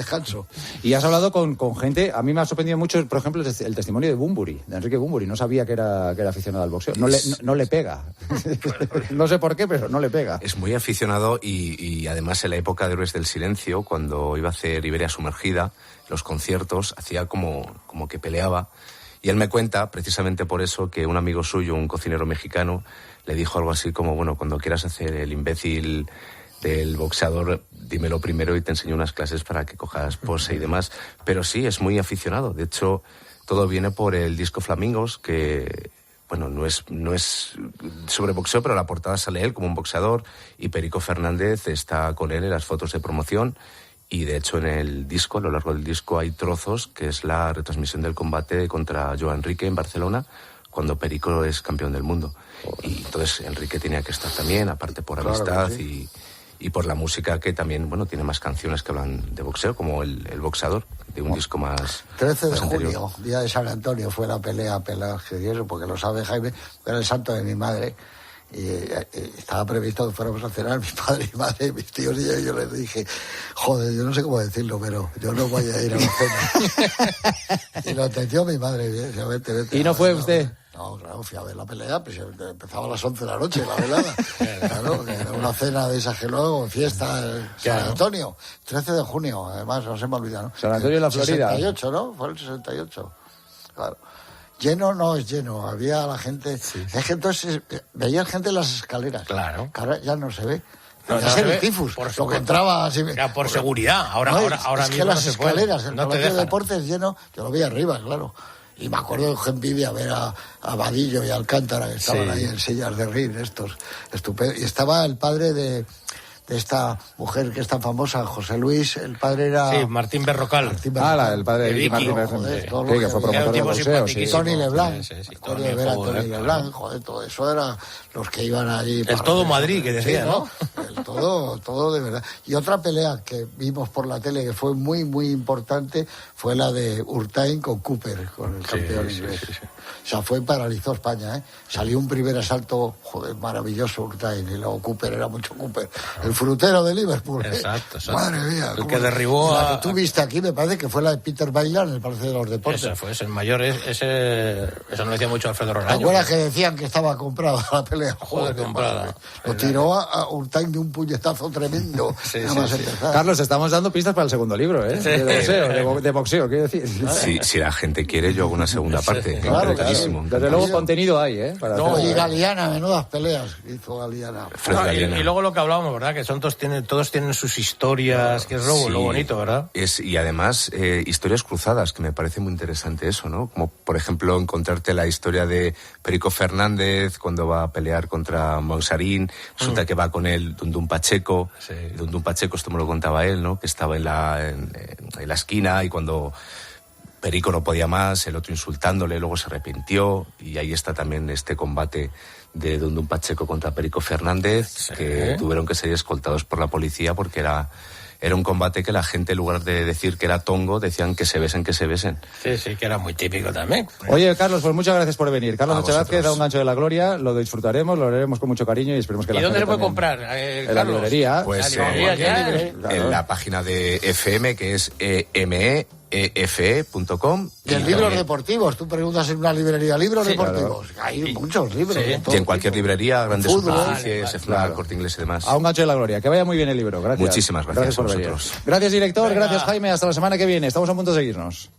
descanso. Y has hablado con gente, a mí me ha sorprendido mucho, por ejemplo, el testimonio de Bunbury, de Enrique Bunbury. No sabía que era aficionado al boxeo. No le pega. No sé por qué, pero no le pega. Es muy aficionado y además en la época de Héroes del Silencio, cuando iba a hacer Iberia Sumergida, los conciertos, hacía como que peleaba. Y él me cuenta, precisamente por eso, que un amigo suyo, un cocinero mexicano, le dijo algo así como, bueno, cuando quieras hacer el imbécil del boxeador, dímelo primero y te enseño unas clases para que cojas pose y demás. Pero sí, es muy aficionado. De hecho, todo viene por el disco Flamingos, que, bueno, no es sobre boxeo, pero la portada sale él como un boxeador y Perico Fernández está con él en las fotos de promoción. Y de hecho en el disco, a lo largo del disco, hay trozos que es la retransmisión del combate contra Joe Enrique en Barcelona, cuando Perico es campeón del mundo. Y entonces Enrique tenía que estar también, aparte por amistad, claro, sí. y por la música, que también, bueno, tiene más canciones que hablan de boxeo, como el boxeador, de un disco más 13 de más junio, anterior. día de San Antonio, fue la pelea y eso, porque lo sabe Jaime, era el santo de mi madre. Y estaba previsto que fuéramos a cenar mi padre y madre, mis tíos y yo les dije, joder, yo no sé cómo decirlo, pero yo no voy a ir a la cena. Y lo entendió mi madre, vete. ¿Y no fue usted? No, claro, fui a ver la pelea, pues empezaba a las 11 de la noche la velada. Claro, que era una cena de esas que luego, fiesta, San Antonio, 13 de junio, además, no se me olvida, ¿no? San Antonio en la Florida. 68, ¿no? Fue el 68, claro. Lleno no es lleno, había la gente... Sí. Es que entonces veía gente en las escaleras. Claro. Que ahora ya no se ve. No se ve el tifus, lo que entraba así... Ya, por seguridad, ahora es que las escaleras, el Palacio de Deportes lleno, yo lo vi arriba, claro. Y me acuerdo de envidia a ver a Vadillo y a Alcántara, que estaban ahí en sillas de ring, estos estupendos. Y estaba el padre de esta mujer que es tan famosa, José Luis, el padre era... Sí, Martín Berrocal. El padre de Vicky Martín Berrocal. Que fue promotor de boxeo, sí. Tony Leblanc. Tony Leblanc, joder, todo eso era los que iban allí... El todo Madrid, que decía, ¿no? El todo de verdad. Y otra pelea que vimos por la tele que fue muy, muy importante fue la de Urtain con Cooper, con el campeón inglés. Sí. O sea, paralizó España, ¿eh? Salió un primer asalto, joder, maravilloso Urtain, y luego Cooper, era mucho Cooper. El frutero de Liverpool. Exacto. Madre mía. El que derribó la que tú viste aquí, me parece que fue la de Peter Bailan en el Palacio de los Deportes. Ese fue, el mayor, eso no decía mucho Alfredo Roraño. ¿Te acuerdas que decían que estaba comprada la pelea? Joder, comprada. Lo tiró a Urtain de un puñetazo tremendo. Sí. Carlos, estamos dando pistas para el segundo libro, ¿eh? De boxeo, quiero decir. Sí, si la gente quiere, yo hago una segunda parte. Claro. Desde luego contenido hay, ¿eh? Y Galeana, menudas peleas hizo Galeana. Y luego lo que hablábamos, ¿verdad? Que todos tienen sus historias, que es lo bonito, ¿verdad? Y además, historias cruzadas, que me parece muy interesante eso, ¿no? Como, por ejemplo, encontrarte la historia de Perico Fernández cuando va a pelear contra Monsarín, resulta que va con él Dundún Pacheco. Sí. Dundún Pacheco, esto me lo contaba él, ¿no? Que estaba en la esquina y cuando Perico no podía más, el otro insultándole, luego se arrepintió, y ahí está también este combate de Dundún Pacheco contra Perico Fernández, que tuvieron que ser escoltados por la policía porque era un combate que la gente, en lugar de decir que era tongo, decían que se besen. Sí, que era muy típico también. Oye, Carlos, pues muchas gracias por venir. Carlos Echevázquez da un gancho de la gloria, lo disfrutaremos, lo haremos con mucho cariño y esperemos que la gente... ¿Y dónde le puede comprar, en la librería. Pues en la página de FM, que es emefe.com. Y en libros deportivos, tú preguntas en una librería, libros deportivos, hay muchos libros. Y en cualquier librería, grandes superficies, Efla, Corte Inglés y demás. A un gancho de la gloria, que vaya muy bien el libro, gracias. Muchísimas gracias a vosotros. Gracias, director, gracias, Jaime, hasta la semana que viene, estamos a punto de seguirnos.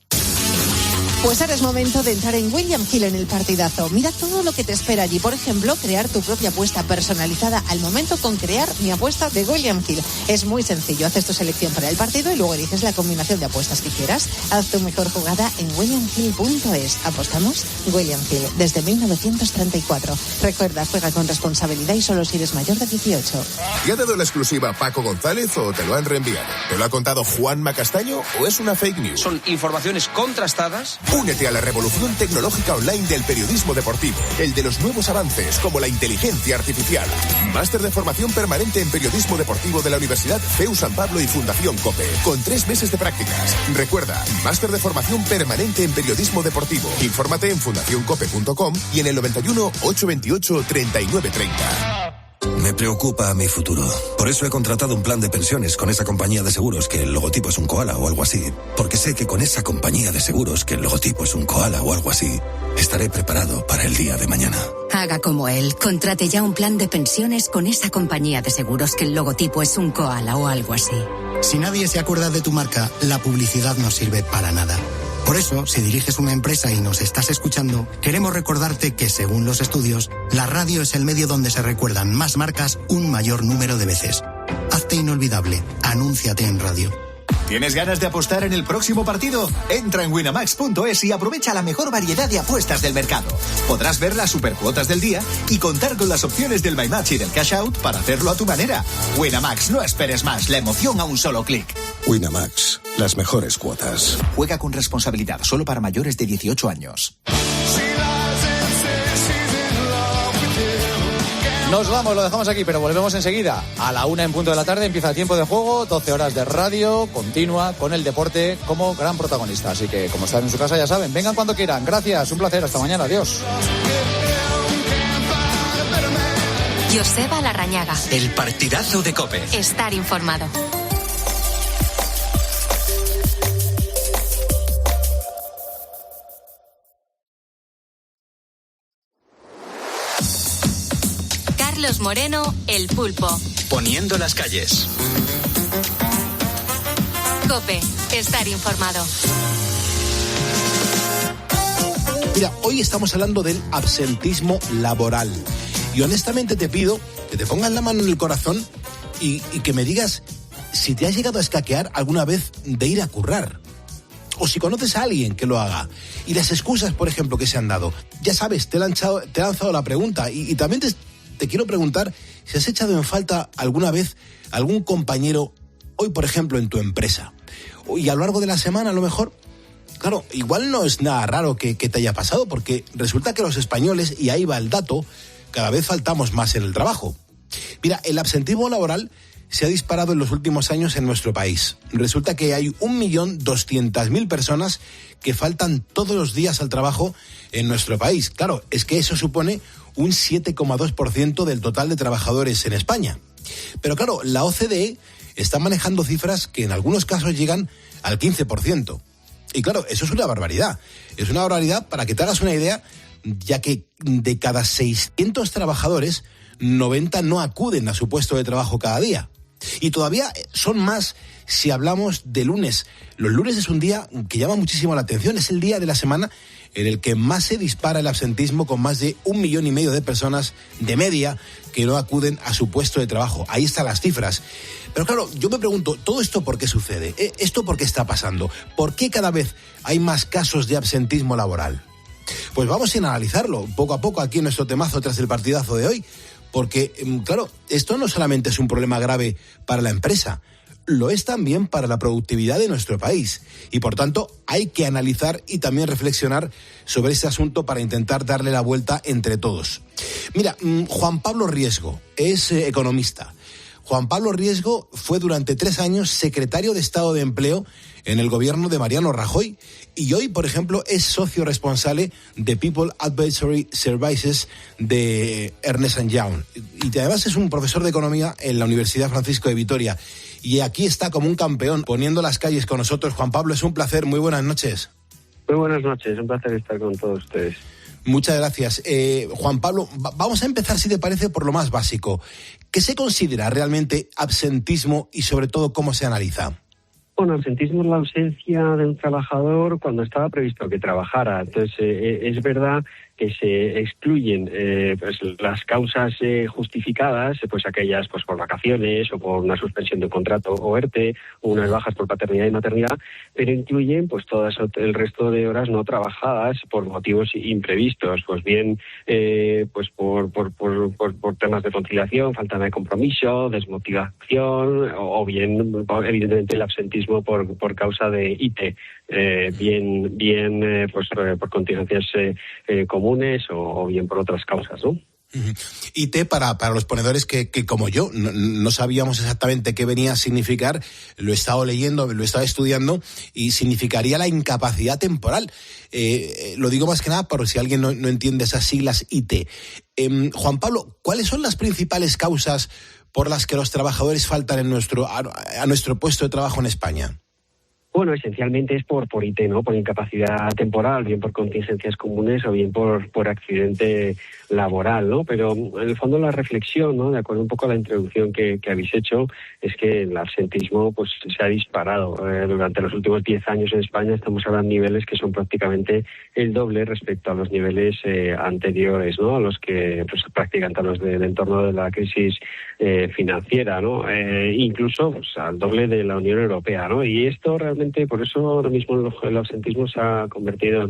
Pues ahora es momento de entrar en William Hill en el partidazo. Mira todo lo que te espera allí. Por ejemplo, crear tu propia apuesta personalizada al momento con Crear mi apuesta de William Hill. Es muy sencillo. Haces tu selección para el partido y luego eliges la combinación de apuestas que quieras. Haz tu mejor jugada en williamhill.es. ¿Apostamos? William Hill, desde 1934. Recuerda, juega con responsabilidad y solo si eres mayor de 18. ¿Te ha dado la exclusiva Paco González o te lo han reenviado? ¿Te lo ha contado Juanma Castaño o es una fake news? Son informaciones contrastadas. Únete a la revolución tecnológica online del periodismo deportivo, el de los nuevos avances como la inteligencia artificial. Máster de formación permanente en periodismo deportivo de la Universidad CEU San Pablo y Fundación COPE, con 3 meses de prácticas. Recuerda, máster de formación permanente en periodismo deportivo. Infórmate en fundacioncope.com y en el 91 828 3930. Me preocupa mi futuro. Por eso he contratado un plan de pensiones con esa compañía de seguros que el logotipo es un koala o algo así. Porque sé que con esa compañía de seguros que el logotipo es un koala o algo así, estaré preparado para el día de mañana. Haga como él. Contrate ya un plan de pensiones con esa compañía de seguros que el logotipo es un koala o algo así. Si nadie se acuerda de tu marca, la publicidad no sirve para nada. Por eso, si diriges una empresa y nos estás escuchando, queremos recordarte que, según los estudios, la radio es el medio donde se recuerdan más marcas un mayor número de veces. Hazte inolvidable. Anúnciate en radio. ¿Tienes ganas de apostar en el próximo partido? Entra en winamax.es y aprovecha la mejor variedad de apuestas del mercado. Podrás ver las supercuotas del día y contar con las opciones del My Match y del Cash Out para hacerlo a tu manera. Winamax, no esperes más, la emoción a un solo clic. Winamax, las mejores cuotas. Juega con responsabilidad, solo para mayores de 18 años. Nos vamos, lo dejamos aquí, pero volvemos enseguida. A la 1 en punto de la tarde empieza el tiempo de juego, 12 horas de radio, continua, con el deporte como gran protagonista. Así que, como están en su casa, ya saben, vengan cuando quieran. Gracias, un placer, hasta mañana, adiós. Joseba Larrañaga. El partidazo de COPE. Estar informado. Carlos Moreno, El Pulpo. Poniendo las calles. COPE, estar informado. Mira, hoy estamos hablando del absentismo laboral. Y honestamente te pido que te pongas la mano en el corazón y que me digas si te has llegado a escaquear alguna vez de ir a currar. O si conoces a alguien que lo haga. Y las excusas, por ejemplo, que se han dado. Ya sabes, te he lanzado la pregunta y también te quiero preguntar si has echado en falta alguna vez algún compañero, hoy por ejemplo en tu empresa, y a lo largo de la semana a lo mejor. Claro, igual no es nada raro que te haya pasado, porque resulta que los españoles, y ahí va el dato, cada vez faltamos más en el trabajo. Mira, el absentismo laboral se ha disparado en los últimos años en nuestro país. Resulta que hay 1.200.000 personas que faltan todos los días al trabajo en nuestro país. Claro, es que eso supone un 7,2% del total de trabajadores en España. Pero claro, la OCDE está manejando cifras que en algunos casos llegan al 15%. Y claro, eso es una barbaridad. Es una barbaridad, para que te hagas una idea, ya que de cada 600 trabajadores, 90 no acuden a su puesto de trabajo cada día. Y todavía son más si hablamos de lunes. Los lunes es un día que llama muchísimo la atención. Es el día de la semana en el que más se dispara el absentismo, con más de 1,5 millones de personas de media que no acuden a su puesto de trabajo. Ahí están las cifras. Pero claro, yo me pregunto, ¿todo esto por qué sucede? ¿Esto por qué está pasando? ¿Por qué cada vez hay más casos de absentismo laboral? Pues vamos a analizarlo poco a poco aquí en nuestro temazo tras el partidazo de hoy. Porque, claro, esto no solamente es un problema grave para la empresa, lo es también para la productividad de nuestro país. Y, por tanto, hay que analizar y también reflexionar sobre este asunto para intentar darle la vuelta entre todos. Mira, Juan Pablo Riesgo es economista. Juan Pablo Riesgo fue durante 3 años secretario de Estado de Empleo en el gobierno de Mariano Rajoy y hoy, por ejemplo, es socio responsable de People Advisory Services de Ernst & Young. Y además es un profesor de economía en la Universidad Francisco de Vitoria. Y aquí está como un campeón poniendo las calles con nosotros. Juan Pablo, es un placer. Muy buenas noches. Muy buenas noches. Un placer estar con todos ustedes. Muchas gracias. Juan Pablo, vamos a empezar, si te parece, por lo más básico. ¿Qué se considera realmente absentismo y, sobre todo, cómo se analiza? Bueno, absentismo es la ausencia de un trabajador cuando estaba previsto que trabajara. Entonces, es verdad que se excluyen pues las causas justificadas, pues aquellas pues por vacaciones o por una suspensión de contrato o ERTE, o unas bajas por paternidad y maternidad, pero incluyen pues todas el resto de horas no trabajadas por motivos imprevistos, pues bien pues por temas de conciliación, falta de compromiso, desmotivación o bien evidentemente el absentismo por causa de IT, pues por contingencias comunes o bien por otras causas, ¿no? IT para los ponedores que como yo no sabíamos exactamente qué venía a significar. Lo he estado leyendo, lo he estado estudiando, y significaría la incapacidad temporal. Lo digo más que nada por si alguien no entiende esas siglas IT. Juan Pablo, ¿cuáles son las principales causas por las que los trabajadores faltan a nuestro puesto de trabajo en España? Bueno, esencialmente es por IT, ¿no? Por incapacidad temporal, bien por contingencias comunes o bien por accidente laboral, ¿no? Pero en el fondo la reflexión, ¿no? De acuerdo un poco a la introducción que habéis hecho, es que el absentismo pues se ha disparado. Durante los últimos 10 años en España estamos ahora en niveles que son prácticamente el doble respecto a los niveles anteriores, ¿no? A los que pues prácticamente a los del entorno de la crisis financiera, ¿no? Incluso pues, al doble de la Unión Europea, ¿no? Y esto realmente, por eso ahora mismo el absentismo se ha convertido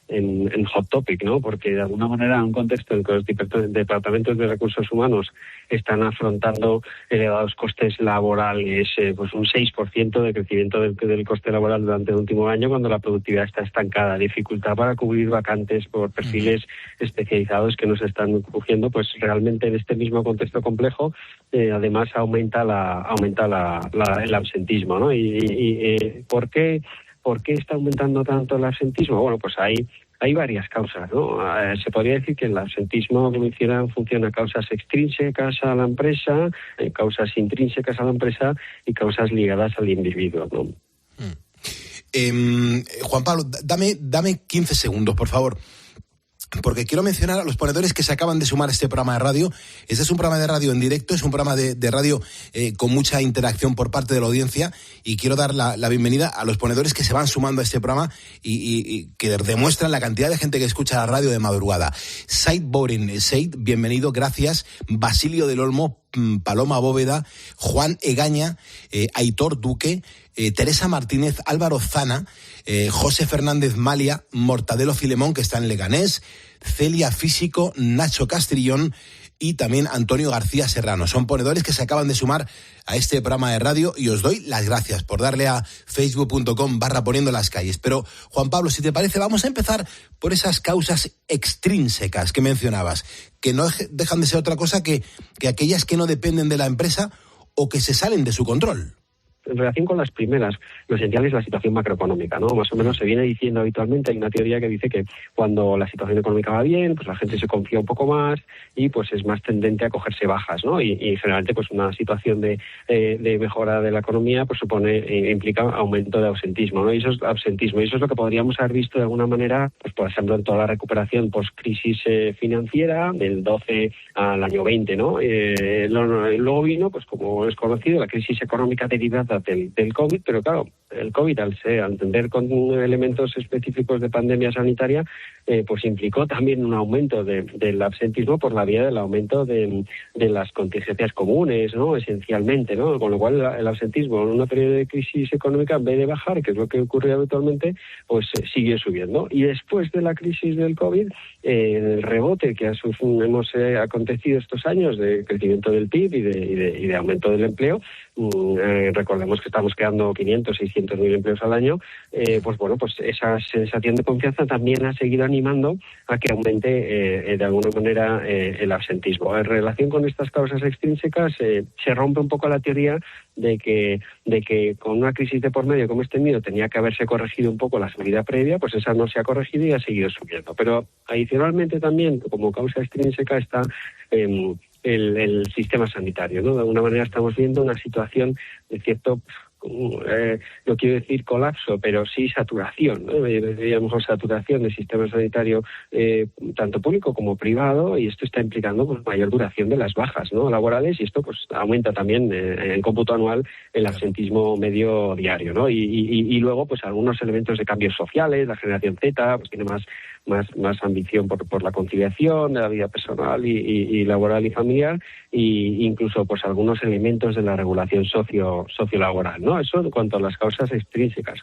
en hot topic, ¿no? Porque de alguna manera, en un contexto en que los departamentos de recursos humanos están afrontando elevados costes laborales, pues un 6% de crecimiento del coste laboral durante el último año, cuando la productividad está estancada, dificultad para cubrir vacantes por perfiles especializados que no se están cogiendo, pues realmente en este mismo contexto complejo, además aumenta el absentismo, ¿no? Y ¿por qué está aumentando tanto el absentismo? Bueno, pues hay varias causas, ¿no? Se podría decir que el absentismo funciona causas extrínsecas a la empresa, causas intrínsecas a la empresa y causas ligadas al individuo, ¿no? Juan Pablo, dame 15 segundos, por favor, porque quiero mencionar a los ponedores que se acaban de sumar a este programa de radio. Este es un programa de radio en directo, es un programa de radio con mucha interacción por parte de la audiencia, y quiero dar la bienvenida a los ponedores que se van sumando a este programa y que demuestran la cantidad de gente que escucha la radio de madrugada. Said Boren, Said, bienvenido, gracias. Basilio del Olmo, Paloma Bóveda, Juan Egaña, Aitor Duque, Teresa Martínez, Álvaro Zana, José Fernández Malia, Mortadelo Filemón, que está en Leganés, Celia Físico, Nacho Castrillón y también Antonio García Serrano. Son ponedores que se acaban de sumar a este programa de radio, y os doy las gracias por darle a facebook.com/poniendo las calles. Pero, Juan Pablo, si te parece, vamos a empezar por esas causas extrínsecas que mencionabas, que no dejan de ser otra cosa que aquellas que no dependen de la empresa o que se salen de su control. En relación con las primeras, lo esencial es la situación macroeconómica, ¿no? Más o menos se viene diciendo habitualmente, hay una teoría que dice que cuando la situación económica va bien, pues la gente se confía un poco más y pues es más tendente a cogerse bajas, ¿no? Y generalmente pues una situación de mejora de la economía pues implica aumento de absentismo, ¿no? Y eso es absentismo, y eso es lo que podríamos haber visto de alguna manera, pues por ejemplo en toda la recuperación post-crisis financiera del 12 al año 20, ¿no? Luego vino, pues como es conocido, la crisis económica derivada del COVID, pero claro, el COVID al tener con elementos específicos de pandemia sanitaria, pues implicó también un aumento del absentismo por la vía del aumento de las contingencias comunes, ¿no? Esencialmente, ¿no? Con lo cual el absentismo en una periodo de crisis económica, en vez de bajar, que es lo que ocurre habitualmente, pues sigue subiendo. Y después de la crisis del COVID, el rebote que hemos acontecido estos años de crecimiento del PIB y de aumento del empleo, recordemos que estamos creando 500, 600.000 empleos al año, pues bueno, pues esa sensación de confianza también ha seguido animando a que aumente de alguna manera el absentismo. En relación con estas causas extrínsecas, se rompe un poco la teoría de que con una crisis de por medio como este tenido tenía que haberse corregido un poco la subida previa, pues esa no se ha corregido y ha seguido subiendo. Pero adicionalmente también, como causa extrínseca, está el sistema sanitario, ¿no? De alguna manera estamos viendo una situación de cierto, no quiero decir colapso, pero sí saturación, ¿no? Mejor saturación del sistema sanitario, tanto público como privado, y esto está implicando pues mayor duración de las bajas, ¿no? Laborales, y esto pues aumenta también en cómputo anual el absentismo medio diario, ¿no? Y luego pues algunos elementos de cambios sociales, la generación Z pues tiene más ambición por la conciliación de la vida personal y laboral y familiar, y incluso pues algunos elementos de la regulación sociolaboral, ¿no? Eso en cuanto a las causas extrínsecas.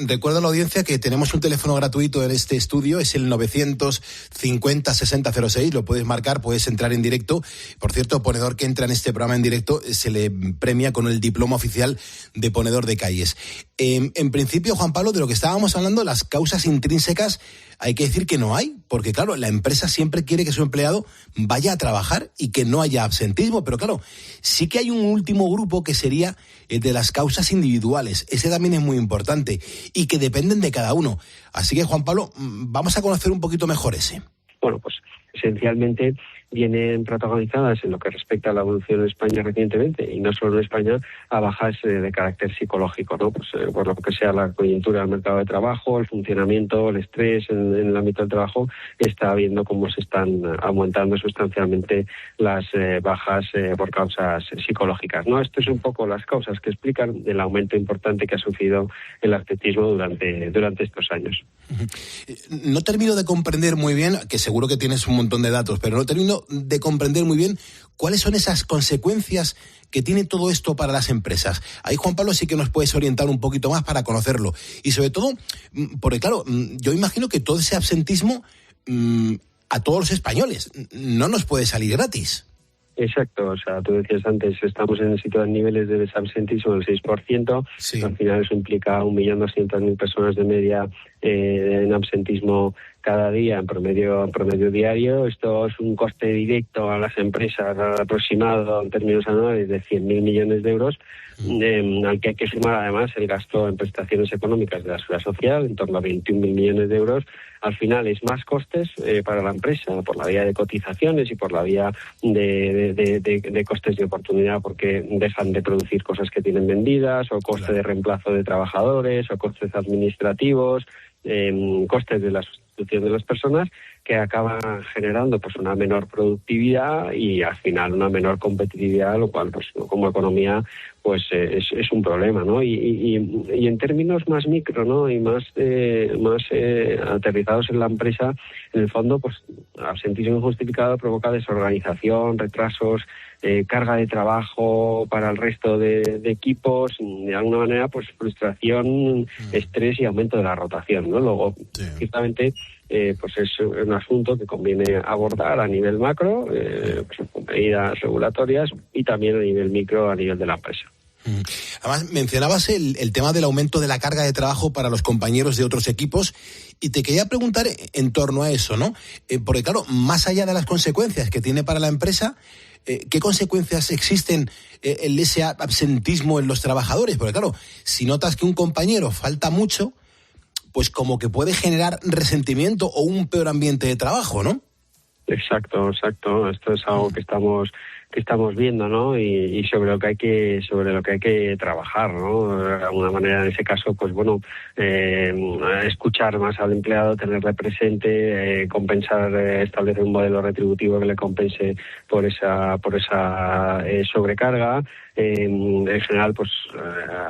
Recuerdo a la audiencia que tenemos un teléfono gratuito en este estudio, es el 950-6006, lo puedes marcar, puedes entrar en directo. Por cierto, ponedor que entra en este programa en directo se le premia con el diploma oficial de ponedor de calles. En principio, Juan Pablo, de lo que estábamos hablando, las causas intrínsecas hay que decir que no hay, porque claro, la empresa siempre quiere que su empleado vaya a trabajar y que no haya absentismo, pero claro, sí que hay un último grupo que sería el de las causas individuales. Ese también es muy importante y que dependen de cada uno. Así que, Juan Pablo, vamos a conocer un poquito mejor ese. Bueno, pues esencialmente vienen protagonizadas en lo que respecta a la evolución en España recientemente, y no solo en España, a bajas de carácter psicológico, ¿no? Pues por lo que sea la coyuntura del mercado de trabajo, el funcionamiento, el estrés en el ámbito del trabajo, está viendo cómo se están aumentando sustancialmente las bajas por causas psicológicas, ¿no? Esto es un poco las causas que explican el aumento importante que ha sufrido el absentismo durante estos años. No termino de comprender muy bien, que seguro que tienes un montón de datos, pero no termino de comprender muy bien cuáles son esas consecuencias que tiene todo esto para las empresas. Ahí, Juan Pablo, sí que nos puedes orientar un poquito más para conocerlo. Y sobre todo, porque claro, yo imagino que todo ese absentismo a todos los españoles no nos puede salir gratis. Exacto, o sea, tú decías antes, estamos en niveles de desabsentismo del 6%, sí. Al final eso implica 1.200.000 personas de media en absentismo cada día, en promedio diario. Esto es un coste directo a las empresas aproximado en términos anuales de 100.000 millones de euros, al que hay que sumar además el gasto en prestaciones económicas de la Seguridad Social, en torno a 21.000 millones de euros. Al final es más costes para la empresa por la vía de cotizaciones y por la vía de costes de oportunidad, porque dejan de producir cosas que tienen vendidas, o coste de reemplazo de trabajadores, o costes administrativos, costes de la sustitución de las personas, que acaban generando pues una menor productividad y al final una menor competitividad, lo cual pues como economía pues es un problema, ¿no? Y en términos más micro, ¿no? Y más aterrizados en la empresa, en el fondo pues absentismo injustificado provoca desorganización, retrasos, carga de trabajo para el resto de equipos, de alguna manera pues frustración, estrés y aumento de la rotación, ¿no? Luego, ciertamente, pues es un asunto que conviene abordar a nivel macro, pues con medidas regulatorias, y también a nivel micro, a nivel de la empresa. Además, mencionabas el tema del aumento de la carga de trabajo para los compañeros de otros equipos, y te quería preguntar en torno a eso, ¿no? Porque claro, más allá de las consecuencias que tiene para la empresa, ¿qué consecuencias existen en ese absentismo en los trabajadores? Porque claro, si notas que un compañero falta mucho, pues como que puede generar resentimiento o un peor ambiente de trabajo, ¿no? Exacto. Esto es algo que estamos viendo, ¿no? Y sobre lo que hay que trabajar, ¿no? De alguna manera, en ese caso, pues bueno, escuchar más al empleado, tenerle presente, compensar, establecer un modelo retributivo que le compense por esa sobrecarga. En general, pues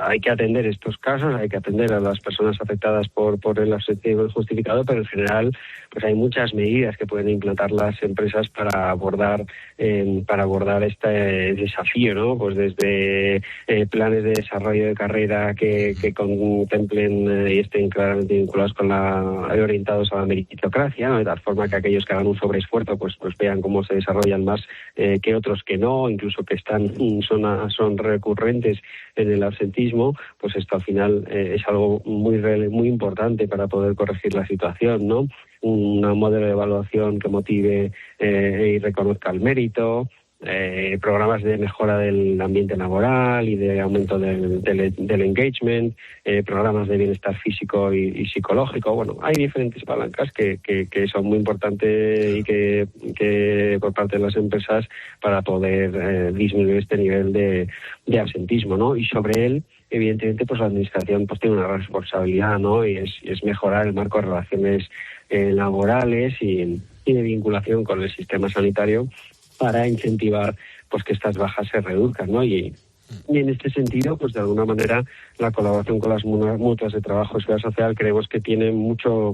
hay que atender estos casos, hay que atender a las personas afectadas por el absentismo injustificado, pero en general, pues hay muchas medidas que pueden implantar las empresas para abordar este desafío, ¿no? Pues desde planes de desarrollo de carrera que contemplen y estén claramente vinculados orientados a la meritocracia, ¿no? De tal forma que aquellos que hagan un sobreesfuerzo pues vean cómo se desarrollan más que otros que no, incluso que son recurrentes en el absentismo. Pues esto al final es algo muy importante para poder corregir la situación, ¿no? Un modelo de evaluación que motive y reconozca el mérito, programas de mejora del ambiente laboral y de aumento del engagement, programas de bienestar físico y psicológico. Bueno, hay diferentes palancas que son muy importantes y que por parte de las empresas para poder disminuir este nivel de absentismo, ¿no? Y sobre él, evidentemente, pues la administración pues tiene una responsabilidad, ¿no? Y es mejorar el marco de relaciones laborales y de vinculación con el sistema sanitario para incentivar pues que estas bajas se reduzcan, ¿no? Y en este sentido, pues de alguna manera, la colaboración con las mutuas de trabajo y seguridad social creemos que tiene mucho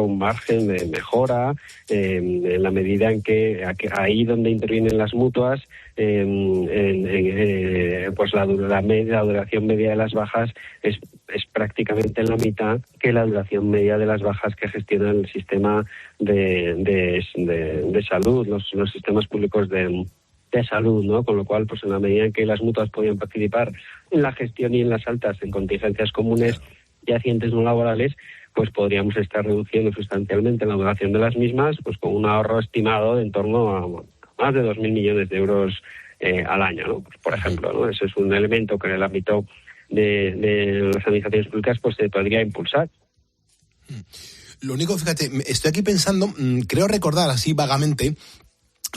margen de mejora, en la medida en que ahí donde intervienen las mutuas, pues la duración media de las bajas es prácticamente la mitad que la duración media de las bajas que gestiona el sistema de salud, los sistemas públicos de salud, ¿no? Con lo cual, pues en la medida en que las mutuas podían participar en la gestión y en las altas en contingencias comunes y accidentes no laborales, pues podríamos estar reduciendo sustancialmente la duración de las mismas, pues con un ahorro estimado de en torno a más de 2.000 millones de euros al año, ¿no? Pues, por ejemplo, ¿no? Ese es un elemento que en el ámbito de las administraciones públicas pues se podría impulsar. Lo único, fíjate, estoy aquí pensando, creo recordar así vagamente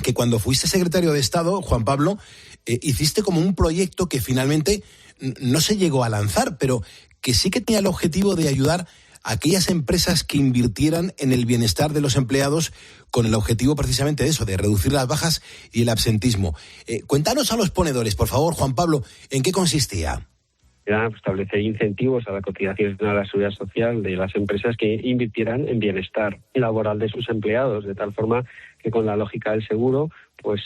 que cuando fuiste secretario de Estado, Juan Pablo, hiciste como un proyecto que finalmente no se llegó a lanzar, pero que sí que tenía el objetivo de ayudar a aquellas empresas que invirtieran en el bienestar de los empleados con el objetivo precisamente de eso, de reducir las bajas y el absentismo. Cuéntanos a los ponedores, por favor, Juan Pablo, ¿en qué consistía? Era establecer incentivos a la cotización a la seguridad social de las empresas que invirtieran en bienestar laboral de sus empleados, de tal forma que con la lógica del seguro, pues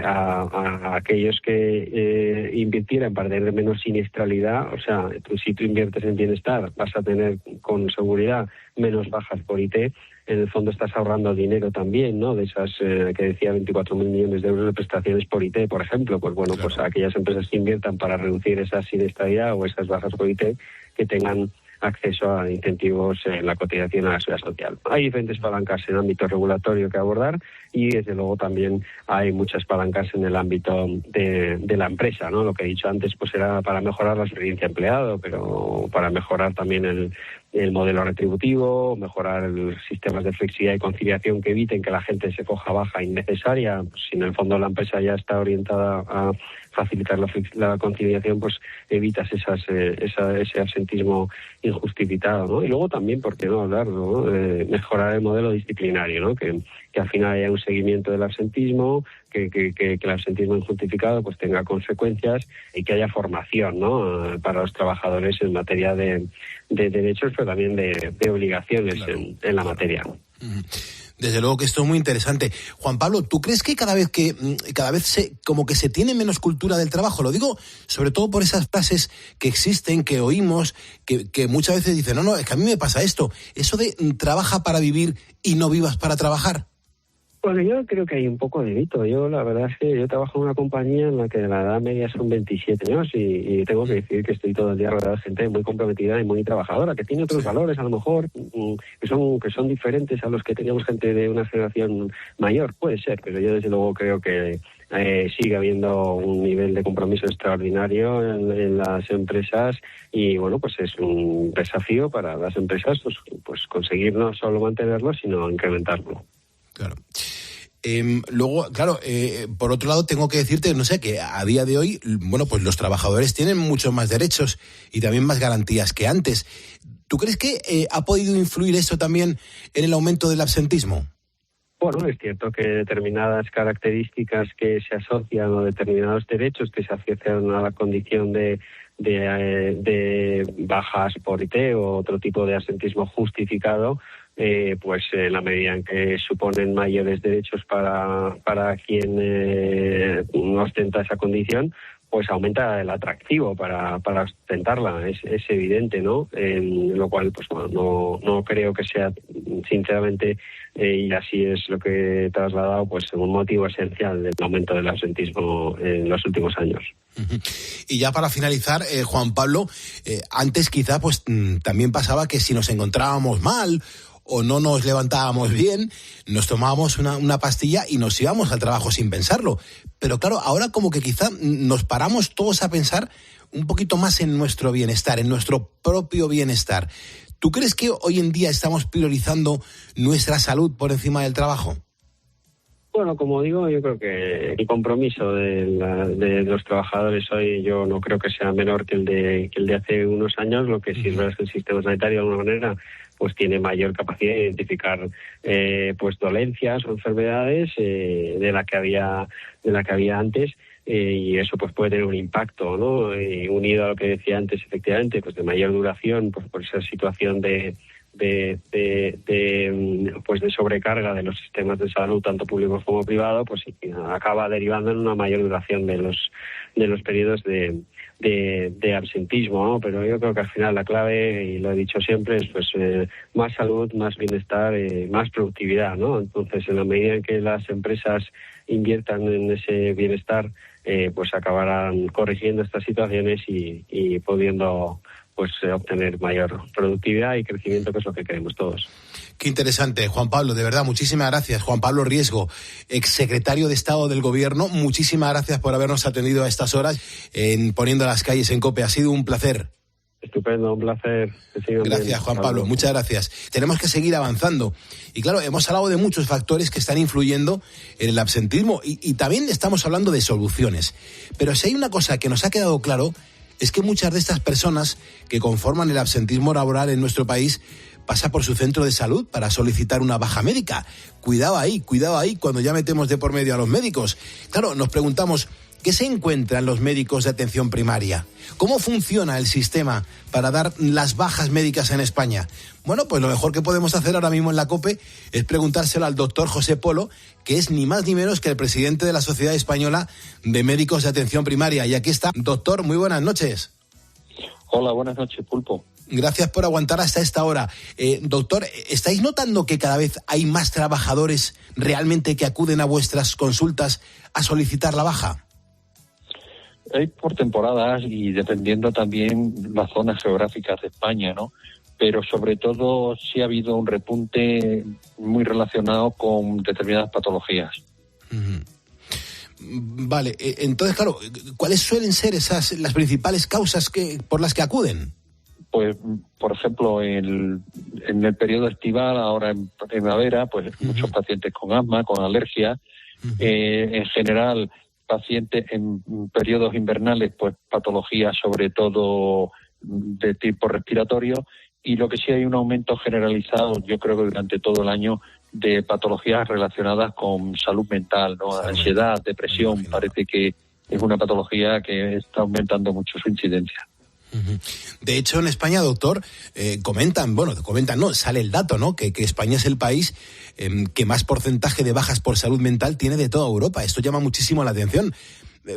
a aquellos que invirtieran para tener menos siniestralidad, o sea, si tú inviertes en bienestar vas a tener con seguridad menos bajas por IT, en el fondo estás ahorrando dinero también, ¿no? De esas que decía 24.000 millones de euros de prestaciones por IT, por ejemplo, pues bueno, claro. Pues aquellas empresas que inviertan para reducir esa siniestralidad o esas bajas por IT, que tengan acceso a incentivos en la cotización a la seguridad social. Hay diferentes palancas en el ámbito regulatorio que abordar y desde luego también hay muchas palancas en el ámbito de la empresa, ¿no? Lo que he dicho antes pues era para mejorar la experiencia empleado, pero para mejorar también el modelo retributivo, mejorar los sistemas de flexibilidad y conciliación que eviten que la gente se coja baja innecesaria. Pues, si en el fondo la empresa ya está orientada a facilitar la conciliación, pues evitas ese absentismo injustificado, ¿no? Y luego también, ¿por qué no hablar, ¿no? Mejorar el modelo disciplinario, ¿no? Que al final haya un seguimiento del absentismo, que el absentismo injustificado pues tenga consecuencias y que haya formación, ¿no? Para los trabajadores en materia de derechos, pero también de obligaciones, claro, en la materia. Desde luego que esto es muy interesante. Juan Pablo, ¿tú crees que cada vez se tiene menos cultura del trabajo? Lo digo sobre todo por esas frases que existen, que oímos, que muchas veces dicen, no, es que a mí me pasa esto. Eso de trabaja para vivir y no vivas para trabajar. Bueno, yo creo que hay un poco de mito. Yo la verdad es que yo trabajo en una compañía en la que la edad media son 27 años y tengo que decir que estoy todo el día rodeado de gente muy comprometida y muy trabajadora, que tiene otros valores a lo mejor que son diferentes a los que teníamos gente de una generación mayor. Puede ser, pero yo desde luego creo que sigue habiendo un nivel de compromiso extraordinario en las empresas y bueno, pues es un desafío para las empresas pues conseguir no solo mantenerlo, sino incrementarlo. Claro. Luego, claro, por otro lado tengo que decirte, no sé, que a día de hoy, bueno, pues los trabajadores tienen muchos más derechos y también más garantías que antes. ¿Tú crees que ha podido influir eso también en el aumento del absentismo? Bueno, es cierto que determinadas características que se asocian o determinados derechos que se asocian a la condición de bajas por IT o otro tipo de absentismo justificado, pues en la medida en que suponen mayores derechos para quien ostenta esa condición, pues aumenta el atractivo para ostentarla, es evidente, ¿no? Lo cual, pues bueno, no creo que sea, sinceramente, y así es lo que he trasladado, pues un motivo esencial del aumento del absentismo en los últimos años. Y ya para finalizar, Juan Pablo, antes quizá pues también pasaba que si nos encontrábamos mal o no nos levantábamos bien, nos tomábamos una pastilla y nos íbamos al trabajo sin pensarlo. Pero claro, ahora como que quizá nos paramos todos a pensar un poquito más en nuestro bienestar, en nuestro propio bienestar. ¿Tú crees que hoy en día estamos priorizando nuestra salud por encima del trabajo? Bueno, como digo, yo creo que el compromiso de los trabajadores hoy yo no creo que sea menor que el de hace unos años. Lo que sí es verdad es que el sistema sanitario de alguna manera pues tiene mayor capacidad de identificar pues dolencias o enfermedades de la que había antes. Y eso pues puede tener un impacto, ¿no? Unido a lo que decía antes, efectivamente, pues de mayor duración, pues por esa situación de de sobrecarga de los sistemas de salud, tanto públicos como privados, pues acaba derivando en una mayor duración de los periodos de absentismo, ¿no? Pero yo creo que al final la clave, y lo he dicho siempre, es pues más salud, más bienestar, más productividad, ¿no? Entonces, en la medida en que las empresas inviertan en ese bienestar, pues acabarán corrigiendo estas situaciones y pudiendo pues obtener mayor productividad y crecimiento, que es lo que queremos todos. Qué interesante, Juan Pablo, de verdad, muchísimas gracias. Juan Pablo Riesgo, exsecretario de Estado del Gobierno, muchísimas gracias por habernos atendido a estas horas en Poniendo las Calles en COPE. Ha sido un placer. Estupendo, un placer. Gracias, Juan Pablo, muchas gracias. Tenemos que seguir avanzando. Y claro, hemos hablado de muchos factores que están influyendo en el absentismo y también estamos hablando de soluciones. Pero si hay una cosa que nos ha quedado claro, es que muchas de estas personas que conforman el absentismo laboral en nuestro país pasa por su centro de salud para solicitar una baja médica. Cuidado ahí, cuando ya metemos de por medio a los médicos. Claro, nos preguntamos, ¿qué se encuentran los médicos de atención primaria? ¿Cómo funciona el sistema para dar las bajas médicas en España? Bueno, pues lo mejor que podemos hacer ahora mismo en la COPE es preguntárselo al doctor José Polo, que es ni más ni menos que el presidente de la Sociedad Española de Médicos de Atención Primaria. Y aquí está. Doctor, muy buenas noches. Hola, buenas noches, Pulpo. Gracias por aguantar hasta esta hora. Doctor, ¿estáis notando que cada vez hay más trabajadores realmente que acuden a vuestras consultas a solicitar la baja? Hay por temporadas y dependiendo también las zonas geográficas de España, ¿no? Pero sobre todo sí ha habido un repunte muy relacionado con determinadas patologías. Vale, entonces, claro, ¿cuáles suelen ser las principales causas por las que acuden? Pues, por ejemplo, en el periodo estival, ahora en primavera, pues muchos pacientes con asma, con alergia, en general pacientes en periodos invernales, pues patologías sobre todo de tipo respiratorio, y lo que sí hay un aumento generalizado, yo creo que durante todo el año, de patologías relacionadas con salud mental, ¿no? Ansiedad, depresión, parece que es una patología que está aumentando mucho su incidencia. De hecho, en España, doctor, sale el dato, ¿no? Que España es el país que más porcentaje de bajas por salud mental tiene de toda Europa. Esto llama muchísimo la atención.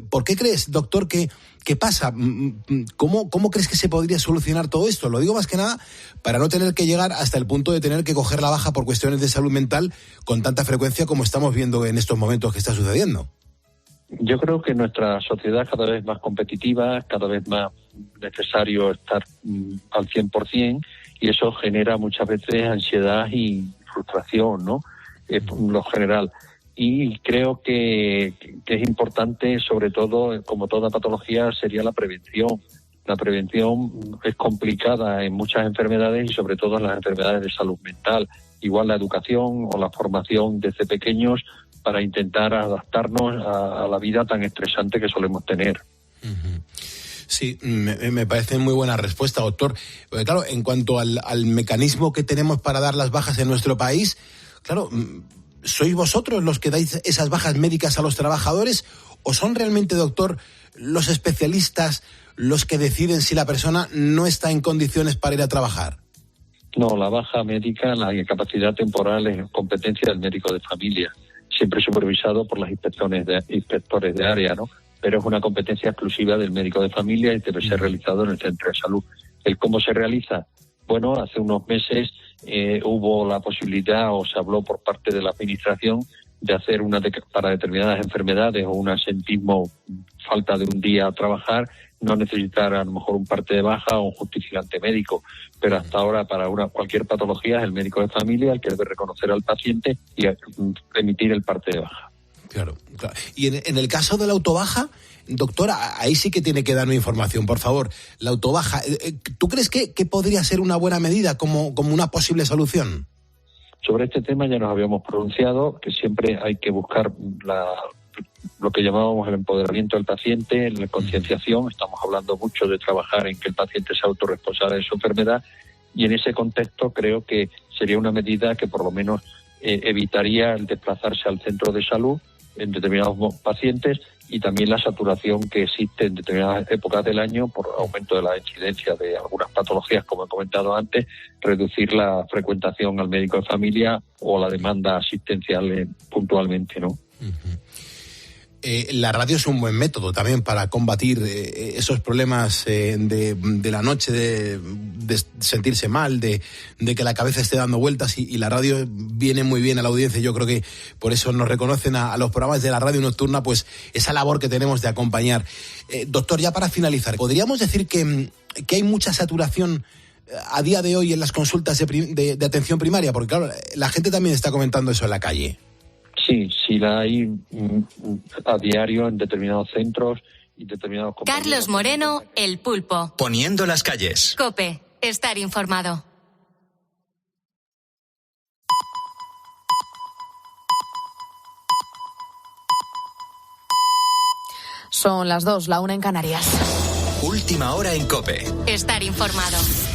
¿Por qué crees, doctor, que pasa? ¿Cómo crees que se podría solucionar todo esto? Lo digo más que nada para no tener que llegar hasta el punto de tener que coger la baja por cuestiones de salud mental con tanta frecuencia como estamos viendo en estos momentos que está sucediendo. Yo creo que nuestra sociedad es cada vez más competitiva, cada vez más necesario estar al 100%, y eso genera muchas veces ansiedad y frustración, ¿no? Lo general. Y creo que es importante, sobre todo, como toda patología, sería la prevención. La prevención es complicada en muchas enfermedades y sobre todo en las enfermedades de salud mental. Igual la educación o la formación desde pequeños para intentar adaptarnos a la vida tan estresante que solemos tener. Sí, me parece muy buena respuesta, doctor. Porque, claro, en cuanto al mecanismo que tenemos para dar las bajas en nuestro país, claro, ¿sois vosotros los que dais esas bajas médicas a los trabajadores o son realmente, doctor, los especialistas los que deciden si la persona no está en condiciones para ir a trabajar? No, la baja médica, la incapacidad temporal es competencia del médico de familia, siempre supervisado por los inspectores de área, ¿no? Pero es una competencia exclusiva del médico de familia y debe ser realizado en el centro de salud. ¿El cómo se realiza? Bueno, hace unos meses hubo la posibilidad, o se habló por parte de la administración, de hacer para determinadas enfermedades o un absentismo, falta de un día a trabajar, no necesitar a lo mejor un parte de baja o un justificante médico, pero hasta ahora para cualquier patología es el médico de familia el que debe reconocer al paciente y emitir el parte de baja. Claro. Y en el caso de la autobaja, doctora, ahí sí que tiene que darme información, por favor. La autobaja, ¿tú crees que podría ser una buena medida como una posible solución? Sobre este tema ya nos habíamos pronunciado, que siempre hay que buscar lo que llamábamos el empoderamiento del paciente, la concienciación. Estamos hablando mucho de trabajar en que el paciente sea autorresponsable de su enfermedad, y en ese contexto creo que sería una medida que por lo menos evitaría el desplazarse al centro de salud en determinados pacientes y también la saturación que existe en determinadas épocas del año por aumento de la incidencia de algunas patologías, como he comentado antes, reducir la frecuentación al médico de familia o la demanda asistencial puntualmente, ¿no? La radio es un buen método también para combatir esos problemas de la noche, de sentirse mal, de que la cabeza esté dando vueltas, y la radio viene muy bien a la audiencia. Yo creo que por eso nos reconocen a los programas de la radio nocturna, pues esa labor que tenemos de acompañar. Doctor, ya para finalizar, ¿podríamos decir que hay mucha saturación a día de hoy en las consultas de atención primaria? Porque claro, la gente también está comentando eso en la calle. Sí, la hay a diario en determinados centros y determinados... Carlos Moreno, El Pulpo. Poniendo las calles. COPE, estar informado. Son las 2, la 1 en Canarias. Última hora en COPE. Estar informado.